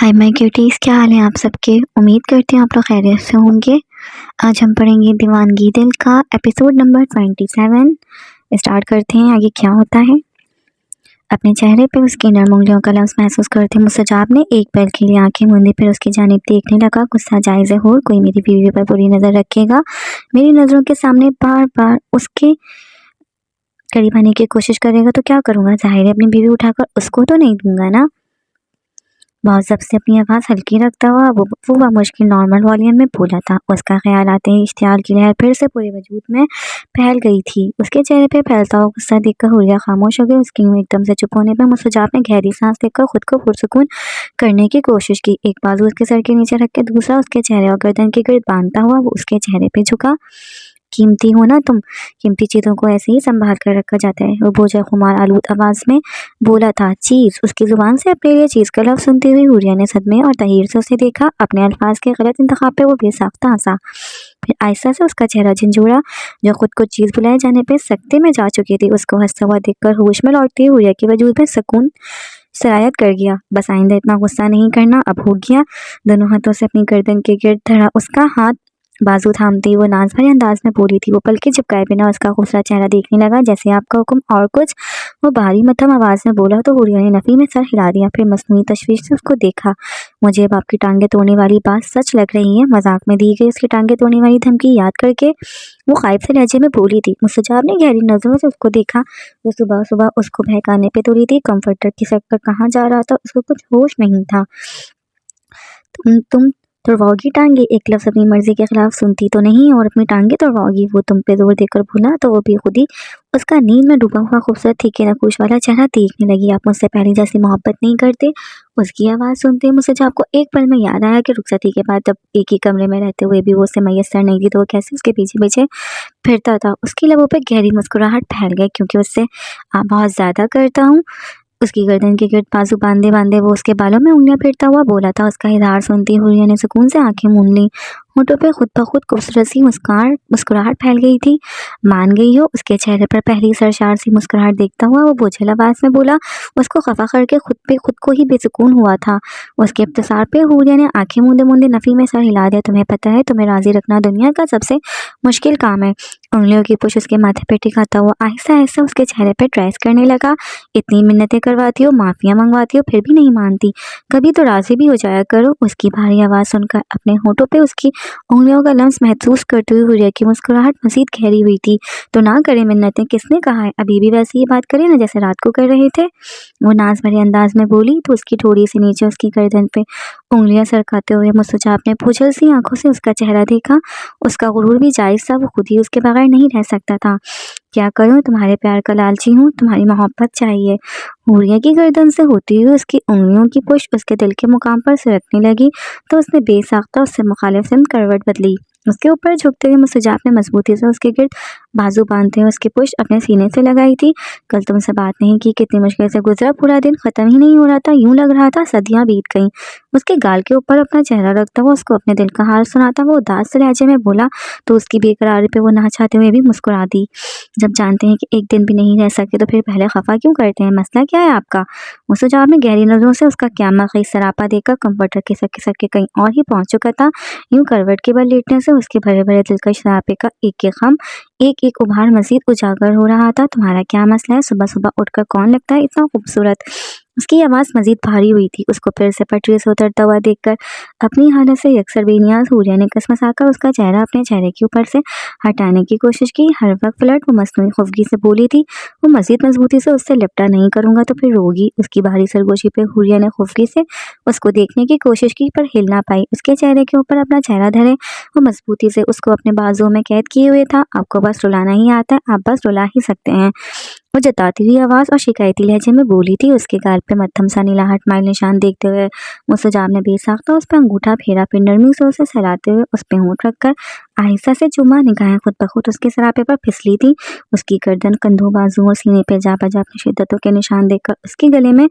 Hi my cuties, क्या हाल है आप सबके। उम्मीद करती हूँ आप लोग खैरियत से होंगे। आज हम पढ़ेंगे दीवानगी दिल का एपिसोड नंबर 27। स्टार्ट करते हैं, आगे क्या होता है। अपने चेहरे पे उसकी नर्म उंगलियों का लम्स महसूस करते मुस्तजाब ने एक पल के लिए आंखें मूंदी, फिर उसकी जानिब देखने लगा। गुस्सा जायज़ है, और कोई मेरी बीवी पर बुरी नज़र रखेगा, मेरी नज़रों के सामने बार बार उसके करीब आने की कोशिश करेगा तो क्या करूँगा। जाहिर है अपनी बीवी उठाकर उसको तो नहीं दूंगा ना। बहुत जब से अपनी आवाज़ हल्की रखता हुआ वो मुश्किल नॉर्मल वॉल्यूम में बोला था। उसका ख्याल आते ही इश्तियाल की लहर फिर से पूरे वजूद में फैल गई थी। उसके चेहरे पे फैलता हुआ गुस्सा देखकर हुरिया खामोश हो गई। उसकी यूं एकदम से चुप होने पर मुस्तजाब ने गहरी सांस लेकर खुद को पुरसुकून करने की कोशिश की। एक बाजू उसके सर के नीचे रख के दूसरा उसके चेहरे और गर्दन के गिर्द बांधता हुआ वो उसके चेहरे पे झुका। कीमती हो ना तुम, कीमती चीज़ों को ऐसे ही संभाल कर रखा जाता है, वो बोझा खुमार आलूद आवाज़ में बोला था। चीज़, उसकी ज़ुबान से अपने लिए चीज़ का लफ्ज़ सुनती हुई हुरिया ने सदमे और तहीर से उसे देखा। अपने अल्फाज के गलत इंतखाब पे वो बेसाख्ता हंसा, फिर आहिस्ता से उसका चेहरा झंझोड़ा। जो खुद को चीज़ बुलाए जाने पे सख्ते में जा चुकी थी, उसको हंसता हुआ देखकर होश में लौटती हुई हुरिया के वजूद में सुकून सरायत कर गया। बस आइंदा इतना गुस्सा नहीं करना, अब हो गया। दोनों हाथों से अपनी गर्दन के गिर्द धरा उसका हाथ बाजू थामती वो नाज भरे अंदाज में बोली थी। वो पलके चिपकाए बिना उसका खूबसूरत चेहरा देखने लगा। जैसे आपका हुक्म और कुछ, वो भारी मध्यम आवाज़ में बोला तो हुरिया ने नफ़ी में सर हिला दिया, फिर मसनूई तशवीश से उसको देखा। मुझे अब आपकी टांगें तोड़ने वाली बात सच लग रही है। मजाक में दी गई उसकी टांगें तोड़ने वाली धमकी याद करके वो खाइब से लहजे में बोली थी। मुस्तजाब ने गहरी नज़रों से उसको देखा। वो सुबह सुबह उसको बहकाने पे तुली थी। कम्फर्टर की सर पर कहाँ जा रहा था उसको कुछ होश नहीं था। तुम तुड़वाओगी टांगे, एक लफ्ज़ अपनी मर्जी के खिलाफ सुनती तो नहीं और अपनी टांगे तुड़वाओगी। वो तुम पे जोर देकर बोला तो वो भी खुद ही उसका नींद में डूबा हुआ खूबसूरत थीके नकूश वाला चेहरा देखने लगी। आप मुझसे पहले जैसी मोहब्बत नहीं करते। उसकी आवाज़ सुनते मुझे जब आपको एक पल में याद आया कि रुखसती के बाद जब एक ही कमरे में रहते हुए भी वो उससे मैसर नहीं थी तो वो कैसे उसके पीछे पीछे फिरता था। उसकी लबों पर गहरी मुस्कुराहट फैल गई, क्योंकि उससे आप बहुत ज़्यादा करता हूँ। उसकी गर्दन के गिर्द बाजू बांधे बांधे वो उसके बालों में उंगलियां फेरता हुआ बोला था। उसका इजहार सुनती हुई ने सुकून से आंखें मूंद ली। होठों पे खुद ब खुद खूबसूरत सी मुस्कुराहट फैल गई थी। मान गई हो, उसके चेहरे पर पहली सरशार सी मुस्कुराहट देखता हुआ वो बोझिल आवाज़ में बोला। उसको खफा करके खुद को ही बेसुकून हुआ था। उसके इब्तिसार पे हुरिया ने आंखें मूंदे मूंदे नफ़ी में सर हिला दिया। तुम्हें पता है, तुम्हें राज़ी रखना दुनिया का सबसे मुश्किल काम है। उंगलियों की पुश उसके माथे पे टिकाता हुआ आहिस्ता आहिस्ता उसके चेहरे पे ट्रेस करने लगा। इतनी मिन्नतें करवाती हो, माफिया मंगवाती हो, फिर भी नहीं मानती। कभी तो राजी भी हो जाया करो। उसकी भारी आवाज़ सुनकर अपने होठों पे उसकी उंगलियों का लम्स महसूस करते हुए हुरिया की मुस्कुराहट मजीद गहरी हुई थी। तो ना करे मिन्नतें, किसने कहा है, अभी भी वैसे ही बात करे ना जैसे रात को कर रहे थे। वो नाज भरे अंदाज में बोली तो उसकी थोड़ी से नीचे उसकी गर्दन पे उंगलियां सरकाते हुए मुस्तजाब ने भूजल सी आंखों से उसका चेहरा देखा। उसका गुरूर भी जायज़ था, वो खुद ही उसके बगैर नहीं रह सकता था। क्या करूं, तुम्हारे प्यार का लालची हूँ, तुम्हारी मोहब्बत चाहिए। हुरिया की गर्दन से होती हुई उसकी उंगलियों की पुश उसके दिल के मुकाम पर सिरकने लगी तो उसने बेसाख्ता उससे मुखालिफ सिमत करवट बदली। उसके ऊपर झुकते हुए मुस्तजाब ने मजबूती से उसके गिर्द बाजू बांधते हुए उसकी पुश अपने सीने से लगाई थी। कल तुमसे बात नहीं की, कितनी मुश्किल से गुजरा पूरा दिन, खत्म ही नहीं हो रहा था। यूं लग रहा था सदियां बीत गईं। उसके गाल के ऊपर अपना चेहरा रखता हुआ उसको अपने दिल का हाल सुनाता वो उदास से लहजे में बोला तो उसकी बेकरारी पे वो ना चाहते हुए भी मुस्कुरा दी। जब जानते हैं कि एक दिन भी नहीं रह सकते तो फिर पहले खफा क्यों करते हैं, मसला क्या है आपका। मुस्तजाब ने गहरी नजरों से उसका क्या कई सरापा देखकर कंफर्टर खिसक के कहीं और ही पहुंच चुका था। यूं करवट के बल लेटने से उसके भरे भरे दिलकश सरापे का एक एक खम एक एक उभार मजीद उजागर हो रहा था। तुम्हारा क्या मसला है, सुबह सुबह उठकर कौन लगता है इतना खूबसूरत। उसकी आवाज़ मजीद भारी हुई थी। उसको फिर से पटरी से उतरता हुआ देखकर अपनी हालत से यकसर बेनियाज हुरिया ने कसमसाकर उसका चेहरा अपने चेहरे के ऊपर से हटाने की कोशिश की। हर वक्त पलट वो मसनूई खफगी से बोली थी। वो मजीद मजबूती से उससे लिपटा नहीं करूंगा तो फिर रोगी। उसकी भारी सरगोशी पे हुरिया ने खफगी से उसको देखने की कोशिश की पर हिल ना पाई। उसके चेहरे के ऊपर अपना चेहरा धरे वो मजबूती से उसको अपने बाजुओं में कैद किए हुए था। आपको बस रुलाना ही आता है, आप बस रुला ही सकते हैं, वो जताती हुई आवाज़ और शिकायती लहजे में बोली थी। उसके गाल पे मध्यम सा नीलाहट माइल निशान देखते हुए मुस्तजाब ने बेसाख्ता उस पर अंगूठा फेरा, फिर नरमी से उसे सहलाते हुए उस पे होंठ रखकर आहिस्ता से चूमा, निगाहें खुद ब खुद उसके सरापे पर फिसली थी। उसकी गर्दन, कंधों, बाजुओं और सीने पे जा बजा अपनी शिद्दतों के निशान देखकर उसके गले में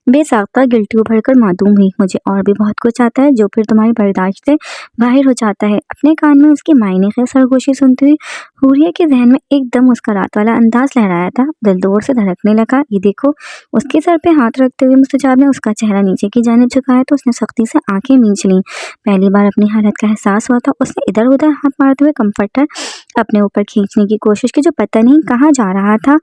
बेसाख्ता गिल्टी उभरकर मासूम हुई। मुझे और भी बहुत कुछ आता है जो फिर तुम्हारी बर्दाश्त से बाहर हो जाता है। अपने कान में उसकी मायने खैर सरगोशी सुनती हुई हुरिया के जहन में एकदम उसका रात वाला अंदाज लहराया था। दिल जोर से धड़कने लगा। ये देखो, उसके सर पे हाथ रखते हुए मुस्तजाब ने उसका चेहरा नीचे की जानिब झुकाया तो उसने सख्ती से आंखें मींच लीं। पहली बार अपनी हालत का एहसास हुआ था। उसने इधर उधर हाथ मारते हुए कंफर्टर अपने ऊपर खींचने की कोशिश की जो पता नहीं कहाँ जा रहा था।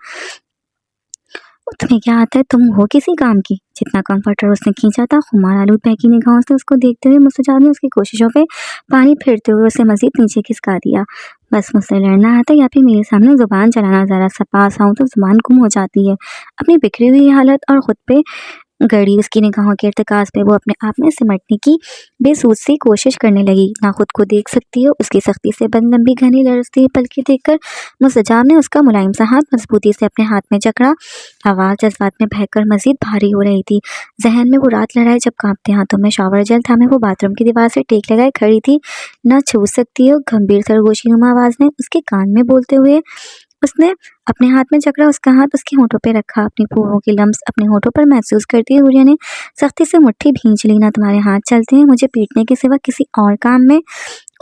तुम्हें क्या आता है, तुम हो किसी काम की? जितना कंफर्टर उसने खींचा था, खुमार आलूद बहकी निगाहों से उसको देखते हुए मुस्तजाब ने उसकी कोशिशों पे पानी फेरते हुए उसे मजीद नीचे खिसका दिया। बस मुझसे लड़ना आता या फिर मेरे सामने जुबान चलाना, जरा सा पास आऊं तो जुबान गुम हो जाती है। अपनी बिखरी हुई हालत और खुद पे गड़ी उसकी निगाहों के इर्तिकाज पे वो अपने आप में सिमटने की बेसूध सी कोशिश करने लगी। ना खुद को देख सकती हो, उसकी सख्ती से बंद लंबी घनी लरजती हुई पलकें देखकर मुस्तजाब ने उसका मुलायम सा हाथ मजबूती से अपने हाथ में जकड़ा। आवाज जज्बात में बहकर मजीद भारी हो रही थी। जहन में वो रात लड़ाई जब कांपते हाथों में शावर जेल थामे वो बाथरूम की दीवार से टेक लगाए खड़ी थी। ना छू सकती हो, गंभीर सरगोशी नुमा आवाज ने उसके कान में बोलते हुए उसने अपने हाथ में जकड़ा उसका हाथ उसके होठों पे रखा। अपनी पूरों की लम्स अपने होठों पर महसूस करती हुई हुरिया ने सख्ती से मुट्ठी भींच ली। ना तुम्हारे हाथ चलते हैं मुझे पीटने के सिवा किसी और काम में?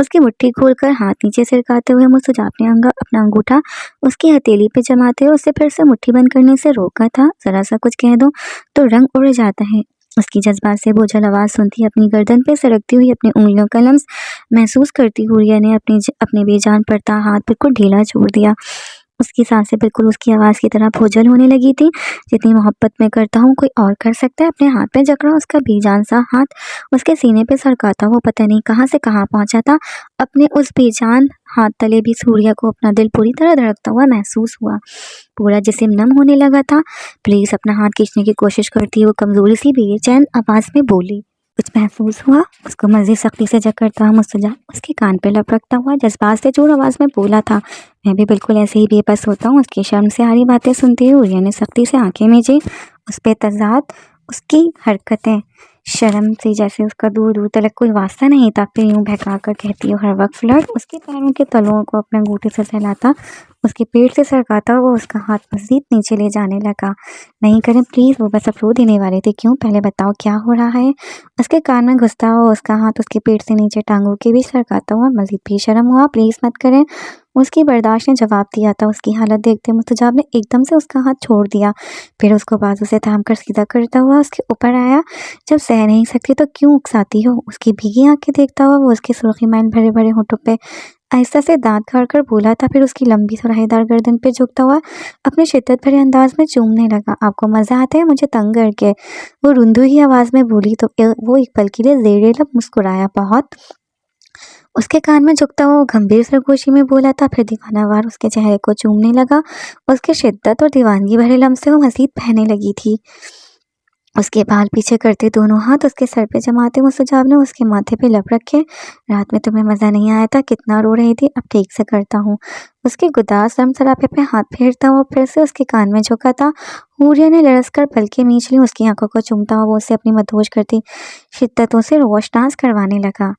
उसकी मुट्ठी खोलकर हाथ नीचे सिरकाते हुए मुस्तजाब ने अपना अंगूठा उसकी हथेली पे जमाते हुए उसे फिर से मुट्ठी बंद करने से रोका था। जरा सा कुछ कह दो तो रंग उड़ जाता है। उसकी जज्बात से बोझल आवाज सुनती अपनी गर्दन पे सरकती हुई अपनी उंगलियों का लम्स महसूस करती हुरिया ने अपने बेजान पड़ता हाथ बिल्कुल ढीला छोड़ दिया। उसकी सांसें बिल्कुल उसकी आवाज़ की तरह बोझल होने लगी थी। जितनी मोहब्बत मैं करता हूँ कोई और कर सकता है? अपने हाथ पे जकड़ा उसका बेजान सा हाथ उसके सीने पे सरकाता वो पता नहीं कहाँ से कहाँ पहुँचा था। अपने उस बेजान हाथ तले भी सूर्या को अपना दिल पूरी तरह धड़कता हुआ महसूस हुआ। पूरा जिस्म नम होने लगा था। प्लीज़ अपना हाथ खींचने की कोशिश करती वो कमज़ोरी सी बेचैन आवाज़ में बोली। कुछ महसूस हुआ? उसको मज़ीद सख्ती से जकड़ता हुआ मुस्तजाब उसके कान पे लपकता हुआ जज्बात से जोर आवाज़ में बोला था। मैं भी बिल्कुल ऐसे ही बेबस होता हूँ। उसकी शर्म से हारी बातें सुनती हुई हुरिया ने सख्ती से आंखें मीची। उस पे तजाद उसकी हरकतें शर्म से जैसे उसका दूर दूर तक कोई वास्ता नहीं था। फिर यूं बहका कर कहती हो हर वक्त फ्लर्ट। उसके पैरों के तलों को अपने अंगूठे से सहलाता उसके पेट से सरकाता वो उसका हाथ मजीद नीचे ले जाने लगा। नहीं करें प्लीज़, वो बस अब रो देने वाले थे। क्यों, पहले बताओ क्या हो रहा है? उसके कान में घुसता हुआ उसका हाथ उसके पेट से नीचे टांगों के बीच सरकाता हुआ मजीद बेशर्म हुआ। प्लीज़ मत करें, उसकी बर्दाश्त ने जवाब दिया था। उसकी हालत देखते मुस्तजाब ने एकदम से उसका हाथ छोड़ दिया। फिर उसको बाजू से थाम कर सीधा करता हुआ उसके ऊपर आया। जब सह नहीं सकती तो क्यों उकसाती हो? उसकी भीगी आंखें देखता हुआ वो उसके सुर्खी मैल भरे भरे होठों पे आहिस्ता से दांत खाड़ कर बोला था। फिर उसकी लंबी सुराहीदार गर्दन पे झुकता हुआ अपने शिद्दत भरे अंदाज में चूमने लगा। आपको मज़ा आता है मुझे तंग करके? वो रुंधु ही आवाज़ में बोली तो वो एक पल के लिए ज़ेरे लब मुस्कुराया। बहुत। उसके कान में झुकता हुआ वो गंभीर सरगोशी में बोला था। फिर दीवानावार उसके चेहरे को चूमने लगा। उसके शिद्दत और दीवानगी भरे लम्स से वो मजीद बहने लगी थी। उसके बाल पीछे करते दोनों हाथ उसके सर पे जमाते मुस्तजाब ने उसके माथे पे लब रखे। रात में तुम्हें मज़ा नहीं आया था? कितना रो रही थी? अब ठीक से करता हूँ। उसके गुदास नम सरापे पे हाथ फेरता हुआ फिर से उसके कान में झुका था। हुरिया ने लरस कर पलकें मींच ली। उसकी आंखों को चूमता हुआ वो उसे अपनी मदहोश करती शिद्दतों से रोशनास करवाने लगा।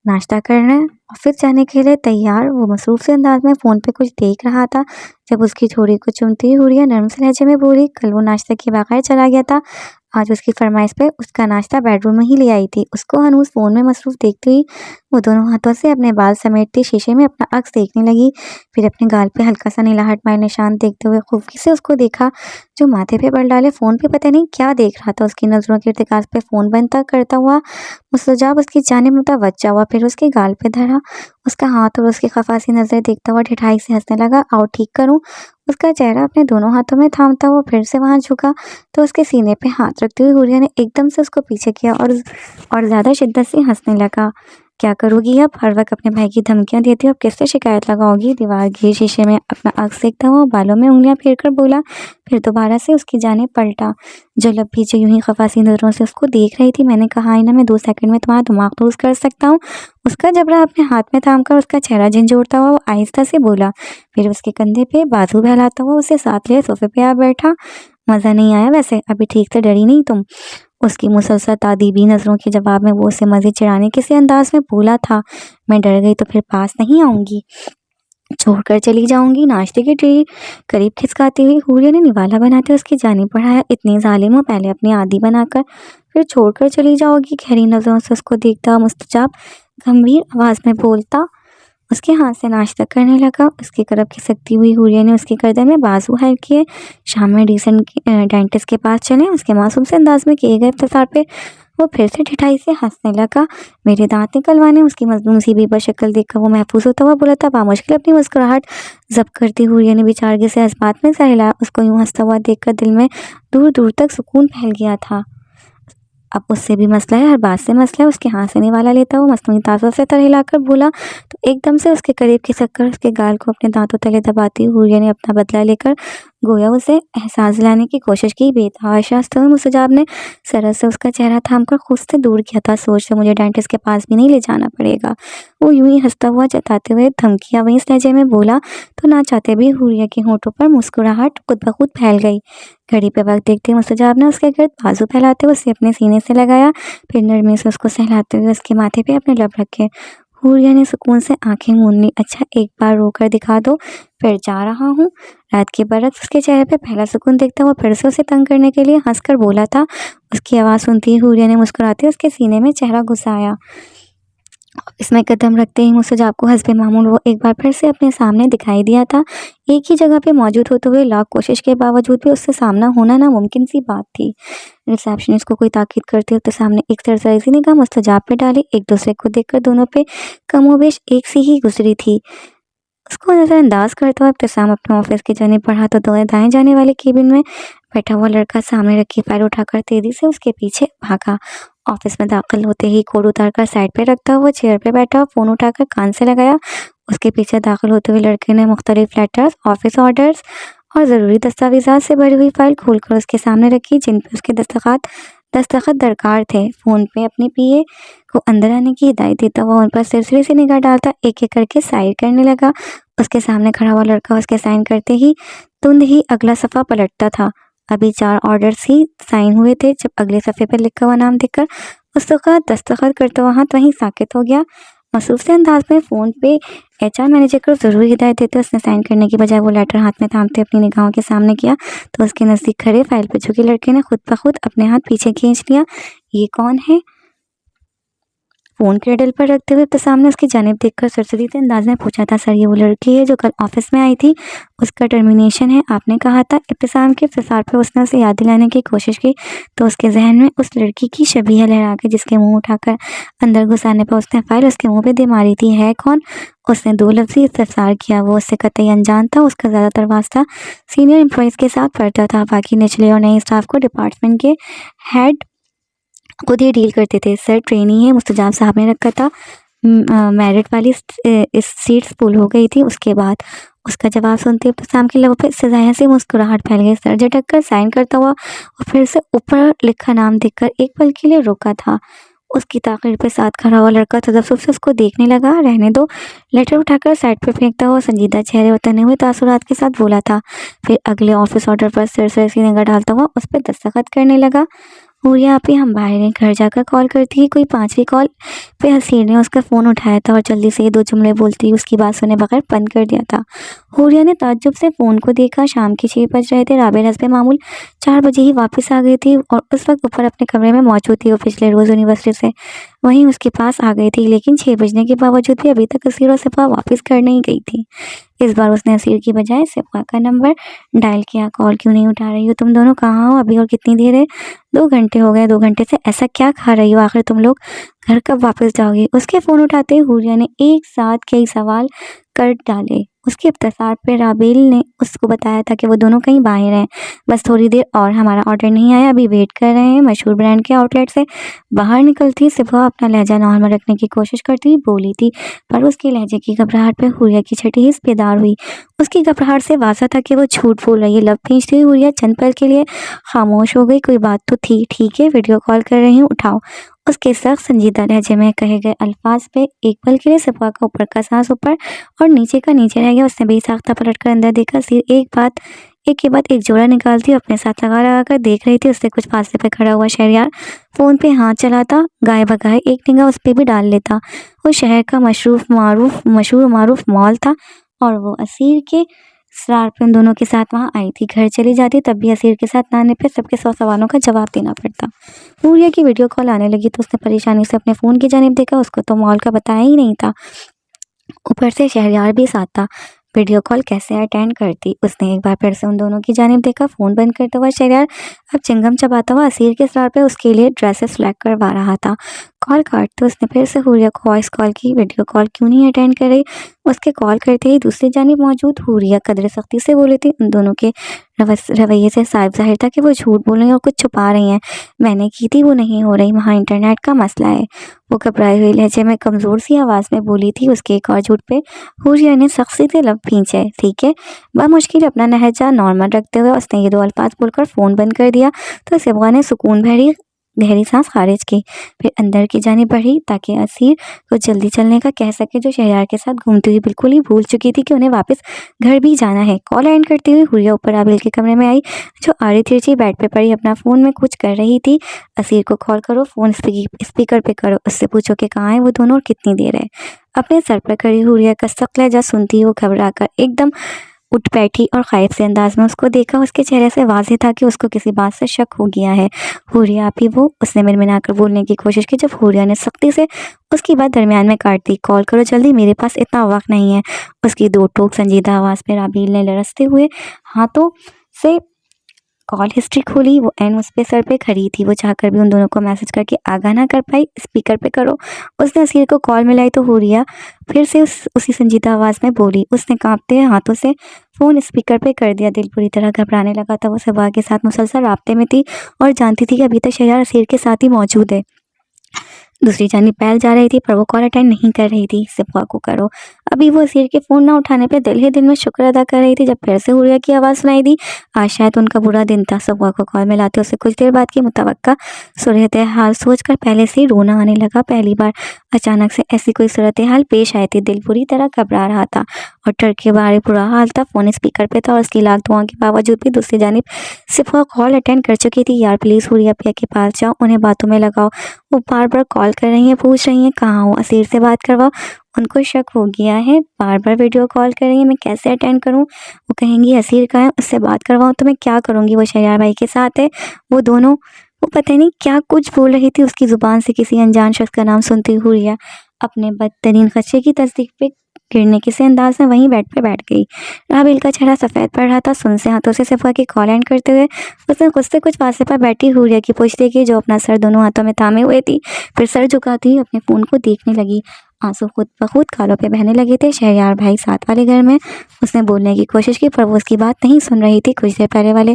नाश्ता करने ऑफिस जाने के लिए तैयार वो मसरूफ से अंदाज में फ़ोन पे कुछ देख रहा था। जब उसकी छोरी को चुमती हुई हुरिया नरम से लहजे में बोली, कल वो नाश्ते के बगैर चला गया था, आज उसकी फरमाइश पे उसका नाश्ता बेडरूम में ही ले आई थी। उसको हनूस फ़ोन में मसरूफ देखती हुई वो दोनों हाथों से अपने बाल समेटती शीशे में अपना अक्स देखने लगी। फिर अपने गाल पे हल्का सा नीलाहट मारे निशान देखते हुए खूबी से उसको देखा जो माथे पे बल डाले फ़ोन पे पता नहीं क्या देख रहा था। उसकी नज़रों के इर्तिकाज़ पे फ़ोन बंद तक करता हुआ मुस्तजाब उसकी जानिब मुतवज्जा हुआ। फिर उसके गाल पे धरा उसका हाथ और उसकी खफासी नज़रें देखता हुआ ठिठाई से हंसने लगा। आओ ठीक करूँ? उसका चेहरा अपने दोनों हाथों में थामता हुआ फिर से वहाँ झुका तो उसके सीने पे हाथ रखती हुई हुरिया ने एकदम से उसको पीछे किया और ज़्यादा शिद्दत से हंसने लगा। क्या करोगी अब? हर वक्त अपने भाई की धमकियाँ देती हो, अब किससे शिकायत लगाओगी? दीवार घिरे शीशे में अपना अक्स देखता हुआ बालों में उंगलियां फेर कर बोला। फिर दोबारा से उसकी जाने पलटा। जलब पीछे यूं ही खफासी नज़रों से उसको देख रही थी। मैंने कहा आईना मैं 2 सेकंड में तुम्हारा दिमाग ठोस कर सकता हूँ। उसका जबड़ा अपने हाथ में थाम कर उसका चेहरा झंझोड़ता हुआ वो आहिस्ता से बोला। फिर उसके कंधे पे बाजू फैलाता हुआ उसे साथ ले सोफे पे आ बैठा। मज़ा नहीं आया वैसे? अभी ठीक से डरी नहीं तुम? उसकी मुसलसल तादीबी नज़रों के जवाब में वो उसे मज़ीद चिढ़ाने किसी अंदाज में बोला था, मैं डर गई तो फिर पास नहीं आऊँगी, छोड़कर चली जाऊँगी। नाश्ते की ट्रे करीब खिसकाती हुई हूरिया ने निवाला बनाते उसकी जानिब बढ़ाया। इतनी ज़ालिम हो, पहले अपनी आदी बनाकर फिर छोड़कर चली जाओगी। गहरी नज़रों से उसको देखता मुस्तजाब गंभीर आवाज़ में बोलता उसके हाथ से नाश्ता करने लगा। उसकी तरफ खिसकती हुई हूरिया ने उसके गर्दन में बाजू हायर किए। शाम में डेंटिस्ट के पास चले। उसके मासूम से अंदाज में किए गए इफ्तितार पे वो फिर से ठिठाई से हंसने लगा। मेरे दांत निकलवाने। उसकी मजलूम सी बेबस शक्ल देखकर वो महफूज होता हुआ बोला था। बामुश्किल अपनी मुस्कुराहट जब्त करती हूरिया ने बेचारगी से जज्बात में सर हिलाया। उसको यूं हंसता हुआ देखकर दिल में दूर दूर तक सुकून फैल गया था। अब उससे भी मसला है, हर बात से मसला है। उसके हाथ से निवाला लेता हुआ मसनूई तासुर से तर हिलाकर बोला तो एकदम से उसके करीब खिसककर उसके गाल को अपने दांतों तले दबाती हूरिया ने अपना बदला लेकर गोया उसे एहसास दिलाने की कोशिश की। बेतहाशा मुस्तजाब ने सरस से उसका चेहरा थामकर खुद से दूर किया था। सोच से मुझे डेंटिस्ट के पास भी नहीं ले जाना पड़ेगा, वो यूं ही हंसता हुआ जताते हुए धमकियां वहीं इस लहजे में बोला तो ना चाहते भी हूरिया के होंठों पर मुस्कुराहट खुद ब खुद फैल गई। घड़ी पे वक्त देखते मुस्तजाब ने उसके गिर्द बाजू फैलाते हुए उसे अपने सीने से लगाया, फिर नरमी से उसको सहलाते हुए उसके माथे पे अपने लब रखे। हूरिया ने सुकून से आंखें मूंद ली। अच्छा, एक बार रोकर दिखा दो, फिर जा रहा हूँ। रात के बरक्स उसके चेहरे पे पहला सुकून देखता हुआ फिर से उसे तंग करने के लिए हंसकर बोला था। उसकी आवाज़ सुनती ही हूरिया ने मुस्कुराते उसके सीने में चेहरा घुसाया। इसमें कदम रखते ही मुस्तजाब को हस्बे मामूल वो एक बार फिर से अपने सामने दिखाई दिया था। एक ही जगह पे मौजूद होते हुए लाख कोशिश के बावजूद भी उससे सामना होना नामुमकिन सी बात थी। रिसेप्शनिस्ट को कोई ताकीद करते हुए सामने एक सरसरी सी निगाह मुस्तजाब पे डाली। एक दूसरे को देखकर दोनों पे कमोबेश एक सी ही गुजरी थी। उसको नज़रअंदाज करता हुआ इब्तिसाम अपने ऑफिस की जानिब बढ़ा तो दाएं जाने वाले केबिन में बैठा हुआ लड़का सामने रखी फाइल उठाकर तेजी से उसके पीछे भागा। ऑफिस में दाखिल होते ही कोट उतारकर साइड पे रखता हुआ चेयर पे बैठा, फोन उठाकर कान से लगाया। उसके पीछे दाखिल होते हुए लड़के ने मुख्तलिफ लेटर्स, ऑफिस ऑर्डर्स और ज़रूरी दस्तावेजात से भरी हुई फाइल खोलकर उसके सामने रखी, जिन पर उसके दस्तखत दरकार थे। फ़ोन पे अपने पीए को अंदर आने की हिदायत देता हुआ उन पर सिरसिरे से निगाह डालता एक एक करके साइन करने लगा। उसके सामने खड़ा हुआ लड़का उसके साइन करते ही तुंद ही अगला सफ़ा पलटता था। अभी 4 ऑर्डर्स ही साइन हुए थे जब अगले सफ़े पर लिखा हुआ नाम देखकर उसका दस्तखत करता हुआ हाथ वहीं साकित हो गया। मसरूफ से अंदाज में फ़ोन पे एचआर मैनेजर को ज़रूरी हिदायत देते उसने साइन करने की बजाय वो लेटर हाथ में थामते अपनी निगाहों के सामने किया तो उसके नज़दीक खड़े फाइल पर झुके लड़के ने खुद ब खुद अपने हाथ पीछे खींच लिया। ये कौन है? फ़ोन क्रेडल पर रखते हुए इब्तिसाम ने उसकी जानिब देखकर सरसरी से अंदाज में पूछा था। सर, ये वो लड़की है जो कल ऑफिस में आई थी, उसका टर्मिनेशन है आपने कहा था। इब्तिसाम के इफ्तिसार पर उसने उसे याद दिलाने की कोशिश की तो उसके जहन में उस लड़की की शबीह लहरा के जिसके मुंह उठाकर अंदर घुसाने पर उसने फाइल उसके मुंह पे दे मारी थी। है कौन? उसने 2 लफ्ज़ी इस्तफसार किया। वो उससे कतई अनजान था। उसका ज़्यादातर वास्ता सीनियर एम्प्लॉयज़ के साथ पड़ता था, बाकी निचले और नए स्टाफ को डिपार्टमेंट के हेड खुद ही डील करते थे। सर, ट्रेनी है, मुस्तजाब साहब ने रखा था। मेरिट वाली इस सीट्स फुल हो गई थी। उसके बाद उसका जवाब सुनते इब्तिसाम के लबों पे सजाया से मुस्कुराहट फैल गई। सर झटक कर साइन करता हुआ और फिर से ऊपर लिखा नाम देखकर एक पल के लिए रुका था। उसकी ताक़ीर पे साथ खड़ा हुआ लड़का तसव्वुफ़ से उसको देखने लगा। रहने दो। लेटर उठाकर साइड पे फेंकता हुआ संजीदा चेहरे और तने हुए तासुरात के साथ बोला था। फिर अगले ऑफिस ऑर्डर पर सिरसरे सी निगाह डालता हुआ उस पर दस्तखत करने लगा। हुरिया आप ही, हम बाहर हैं, घर जाकर कॉल करती है। कोई 5वीं कॉल पे हसीर ने उसका फ़ोन उठाया था और जल्दी से 2 जुमले बोलती उसकी बात सुने बगैर बंद कर दिया था। हुरिया ने ताज्जुब से फ़ोन को देखा। शाम के 6 बज रहे थे। राबेल हस्बे मामूल 4 बजे ही वापस आ गई थी और उस वक्त ऊपर अपने कमरे में मौजूद थी। वो पिछले रोज़ यूनिवर्सिटी से वहीं उसके पास आ गई थी, लेकिन 6 बजने के बावजूद भी अभी तक हसीर और सिफ़ा वापस घर नहीं गई थी। इस बार उसने हसीर की बजाय सिफ़ा का नंबर डायल किया। कॉल क्यों नहीं उठा रही हो? तुम दोनों कहाँ हो अभी और कितनी देर है? 2 घंटे हो गए। 2 घंटे से ऐसा क्या खा रही हो? आखिर तुम लोग घर कब वापस जाओगी? उसके फ़ोन उठाते हुरिया ने एक साथ कई सवाल कर डाले। उसके इफ्तिसार पे राबेल ने उसको बताया था कि वो दोनों कहीं बाहर हैं, बस थोड़ी देर और, हमारा ऑर्डर नहीं आया, अभी वेट कर रहे हैं। मशहूर ब्रांड के आउटलेट से बाहर निकलती सिफ़ा अपना लहजा नॉर्मल रखने की कोशिश करती बोली थी, पर उसके लहजे की घबराहट पे हुरिया की छठी हिस्स बेदार हुई। उसकी घबराहट से वाज़ा था कि वो झूठ बोल रही है। लब खींचती हुई हुरिया चंद पल के लिए खामोश हो गई। कोई बात तो थी। ठीक है, वीडियो कॉल कर रही हूँ, उठाओ। उसके सख्त संजीदा लहजे में कहे गए अल्फाज पे एक पल के लिए सिपा का ऊपर का सांस ऊपर और नीचे का नीचे रह गया। उसने बेसाख्ता पलट कर अंदर देखा। सिर एक के बाद एक जोड़ा निकालती अपने साथ लगा कर देख रही थी। उससे कुछ फासले पे खड़ा हुआ शहरयार फ़ोन पे हाथ चलाता, गाए बगाए एक निगाह उस पे भी डाल लेता। वो शहर का मशहूर मारूफ मॉल था और वो असीर के इसरार पे उन दोनों के साथ वहाँ आई थी। घर चली जाती तब भी असीर के साथ ना आने पे सबके 100 सवालों का जवाब देना पड़ता। नूरिया की वीडियो कॉल आने लगी तो उसने परेशानी से अपने फ़ोन की जानिब देखा। उसको तो मॉल का बताया ही नहीं था, ऊपर से शहरयार भी साथ था। वीडियो कॉल कैसे अटेंड करती? उसने एक बार फिर से उन दोनों की जानिब देखा। फ़ोन बंद करता हुआ शहरयार अब चिंगम चबाता हुआ असीर के सर पे उसके लिए ड्रेसेस सिलेक्ट करवा रहा था। कॉल काटते उसने फिर से हुरिया को वॉइस कॉल की। वीडियो कॉल क्यों नहीं अटेंड कर रही? उसके कॉल करते ही दूसरी जानिब मौजूद हुरिया कदर सख्ती से बोली थी। उन दोनों के रवैये से साफ ज़ाहिर था कि वो झूठ बोल रही हैं और कुछ छुपा रही हैं। मैंने की थी, वो नहीं हो रही, वहाँ इंटरनेट का मसला है। वो घबराई हुई लहजे में कमज़ोर सी आवाज़ में बोली थी। उसके एक और झूठ पे हुरिया ने सख्ती से लब खींचे। ठीक है, बामुश्किल अपना लहजा नॉर्मल रखते हुए उसने ये 2 अल्फाज बोलकर फ़ोन बंद कर दिया तो सिबा ने सुकून भरी गहरी सांस खारिज की। फिर अंदर की जानिब बढ़ी ताकि असीर को जल्दी चलने का कह सके, जो शहरयार के साथ घूमती हुई बिल्कुल ही भूल चुकी थी कि उन्हें वापस घर भी जाना है। कॉल एंड करती हुई हुरिया ऊपर आबिल के कमरे में आई, जो आड़ी तिरछी बेड पे पड़ी अपना फ़ोन में कुछ कर रही थी। असीर को कॉल करो, फ़ोन स्पीकर पे करो, उससे पूछो कि कहाँ है वो दोनों और कितनी देर है। अपने सर पर खड़ी हुरिया का सख्त लहजा सुनती वो घबरा कर एकदम उठ बैठी और खौफ से अंदाज में उसको देखा। उसके चेहरे से वाज़ेह था कि उसको किसी बात से शक हो गया है। हुरिया आप ही वो? उसने मिनमिनाकर बोलने की कोशिश की, जब हुरिया ने सख्ती से उसकी बात दरमियान में काट दी। कॉल करो जल्दी, मेरे पास इतना वक्त नहीं है। उसकी 2 टोक संजीदा आवाज़ पे राबील ने लरसते हुए हाथों से कॉल हिस्ट्री खोली। वो एन उस पे सर पे खड़ी थी। वो चाहकर भी उन दोनों को मैसेज करके आगाह ना कर पाई। स्पीकर पे करो। उसने असीर को कॉल मिलाई तो हुरिया फिर से उसी संजीदा आवाज़ में बोली। उसने कांपते हाथों से फ़ोन स्पीकर पे कर दिया। दिल बुरी तरह घबराने लगा था। वो सबा के साथ मुसलसल राब्ते में थी और जानती थी कि अभी तक शहरयार असीर के साथ ही मौजूद है। दूसरी जानिब पहल जा रही थी पर वो कॉल अटेंड नहीं कर रही थी। सिपा को करो। अभी वो असीर के फ़ोन ना उठाने पे दिल ही दिल में शुक्र अदा कर रही थी जब फिर से हुरिया की आवाज़ सुनाई दी। आज शायद उनका बुरा दिन था। सिपा को कॉल मिलाते उसे कुछ देर बाद की मुतवक्का सूरत हाल सोचकर पहले से ही रोना आने लगा। पहली बार अचानक से ऐसी कोई सूरत हाल पेश आई थी। दिल बुरी तरह घबरा रहा था और डर के बारे बुरा हाल था। फ़ोन स्पीकर पे था और उसकी लाख दुआओं के बावजूद भी दूसरी जानिब सिपा कॉल अटेंड कर चुकी थी। यार प्लीज़ हुरिया पिया के पास जाओ, उन्हें बातों में लगाओ। वो बार-बार कॉल कर रही हैं, पूछ रही हैं कहाँ हो, असीर से बात करवाओ। उनको शक हो गया है, बार-बार वीडियो कॉल कर रही हैं, मैं कैसे अटेंड करूँ? वो कहेंगी असीर कहाँ है, उससे बात करवाओ तो मैं क्या करूँगी? वो शहरयार भाई के साथ है। वो दोनों वो पता नहीं क्या कुछ बोल रही थी। उसकी ज़ुबान से किसी अनजान शख्स का नाम सुनती हुरिया अपने बदतरीन खदशे की तस्दीक पे गिरने किसी अंदाज में वहीं बेड पे बैठ गई। राबिल का चेहरा सफ़ेद पड़ रहा था। सुनसे हाथों से सिफा की कॉल एंड करते हुए उसने खुद से कुछ फासले पर बैठी हुरिया की पूछ देखी, जो अपना सर दोनों हाथों में थामे हुए थी। फिर सर झुकाती हुई अपने फ़ोन को देखने लगी। आंसू खुद ब खुद गालों पे बहने लगे थे। शहरयार भाई साथ वाले घर में। उसने बोलने की कोशिश की पर वो उसकी बात नहीं सुन रही थी। कुछ देर पहले वाले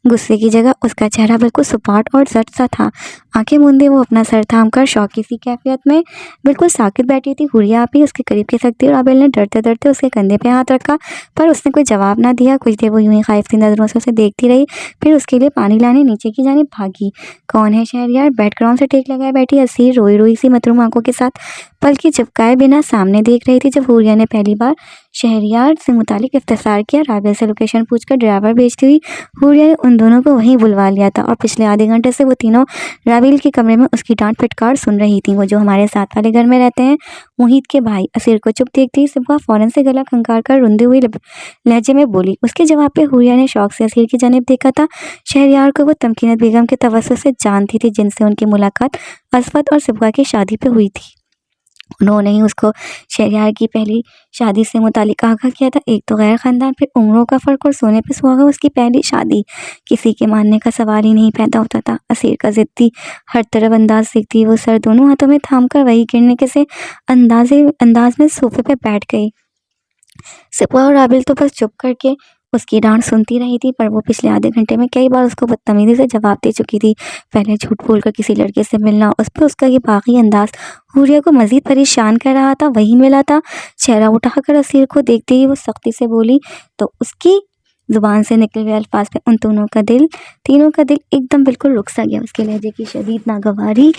गुस्से की जगह उसका चेहरा बिल्कुल सपाट और जट सा था। आंखें मूंदे वो अपना सर थाम कर शौकी सी कैफियत में बिल्कुल साकित बैठी थी। हुरिया आप ही उसके करीब खिसक सकती और आबिल ने डरते डरते उसके कंधे पे हाथ रखा पर उसने कोई जवाब ना दिया। कुछ देर वो यूं ही खौफ सी नज़रों से उसे देखती रही, फिर उसके लिए पानी लाने नीचे की जानिब भागी। कौन है शहरयार? बैकग्राउंड से टेक लगाए बैठी असीर रोई रोई सी मतरूम आंखों के साथ पलकें झपकाए बिना सामने देख रही थी। जब हुरिया ने पहली बार शहरयार से मुतालिक इफ्तिसार किया, राबिया से लोकेशन पूछकर ड्राइवर भेजती हुई हुरिया ने उन दोनों को वहीं बुलवा लिया था और पिछले आधे घंटे से वो तीनों राबिल के कमरे में उसकी डांट फटकार सुन रही थी। वो जो हमारे साथ वाले घर में रहते हैं, मोहित के भाई। असीर को चुप देखती ही सिपा फौरन से गला खंगार कर रुंधे हुए लहजे में बोली। उसके जवाब पे हुरिया ने शौक से असीर की जानिब देखा था। शहरयार को वो तमकीनत बेगम के तवस्सुत से जानती थी जिनसे उनकी मुलाकात असफत और सिपा की शादी पे हुई थी। उन्होंने ही उसको शहरयार की पहली शादी से मुतालिक आगाह किया था। एक तो गैर ख़ानदान, फिर उम्रों का फ़र्क और सोने पे सुहागा उसकी पहली शादी। किसी के मानने का सवाल ही नहीं पैदा होता था। असीर का ज़िद्दी हर तरफ अंदाज देखती वो सर दोनों हाथों में थाम कर वही गिरने के से अंदाज में सोफे पे बैठ गई। सिपा और आबिल तो बस चुप करके उसकी डांट सुनती रही थी पर वो पिछले आधे घंटे में कई बार उसको बदतमीजी से जवाब दे चुकी थी। पहले झूठ बोलकर किसी लड़के से मिलना, उस पर उसका ये बाकी अंदाज हुरिया को मजीद परेशान कर रहा था। वही मिला था। चेहरा उठाकर असीर को देखते ही वो सख्ती से बोली तो उसकी जुबान से निकले हुए अल्फाज पे उन तीनों का दिल एकदम बिल्कुल रुक सा गया। उसके लहजे की शदीद नागवारी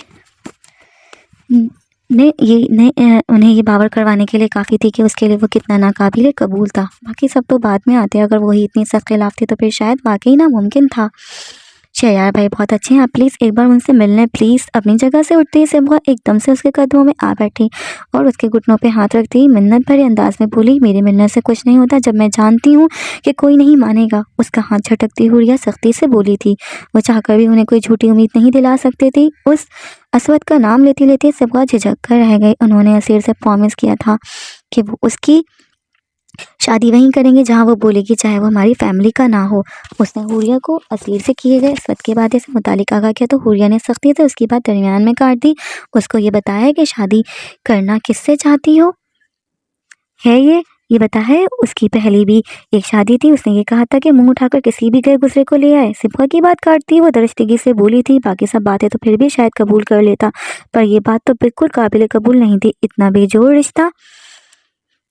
उन्हें ये बावर करवाने के लिए काफ़ी थी कि उसके लिए वो कितना नाकाबिले कबूल था। बाकी सब तो बाद में आते, अगर वही इतनी सख्त खिलाफ थी तो फिर शायद वाक़ई नामुमकिन था। शहरयार भाई बहुत अच्छे हैं, आप प्लीज़ एक बार उनसे मिलने प्लीज़। अपनी जगह से उठते ही सिम्हा एकदम से उसके कदमों में आ बैठी और उसके घुटनों पे हाथ रखती ही मिन्नत भरे अंदाज में बोली, मेरे मिलने से कुछ नहीं होता जब मैं जानती हूँ कि कोई नहीं मानेगा। उसका हाथ झटकती हुरिया सख्ती से बोली थी। वो चाहकर भी उन्हें कोई झूठी उम्मीद नहीं दिला सकती थी। उस असवद का नाम लेते लेते सिम्हा झिझक कर रह गई। उन्होंने असीर से प्रॉमिस किया था कि वो उसकी शादी वहीं करेंगे जहाँ वो बोलेगी, चाहे वो हमारी फैमिली का ना हो। उसने हुरिया को असीर से किए गए सद के वादे से मुतालिक आगाह किया तो हुरिया ने सख्ती से उसकी बात दरमियान में काट दी। उसको ये बताया कि शादी करना किससे चाहती हो है ये बता है। उसकी पहली भी एक शादी थी, उसने ये कहा था कि मुंह उठाकर किसी भी गए गुजरे को ले आए। सिम्हा की बात काटती वो दरजदगी से बोली थी, बाकी सब बातें तो फिर भी शायद कबूल कर लेता, पर यह बात तो बिल्कुल काबिल कबूल नहीं थी। इतना बेजोड़ रिश्ता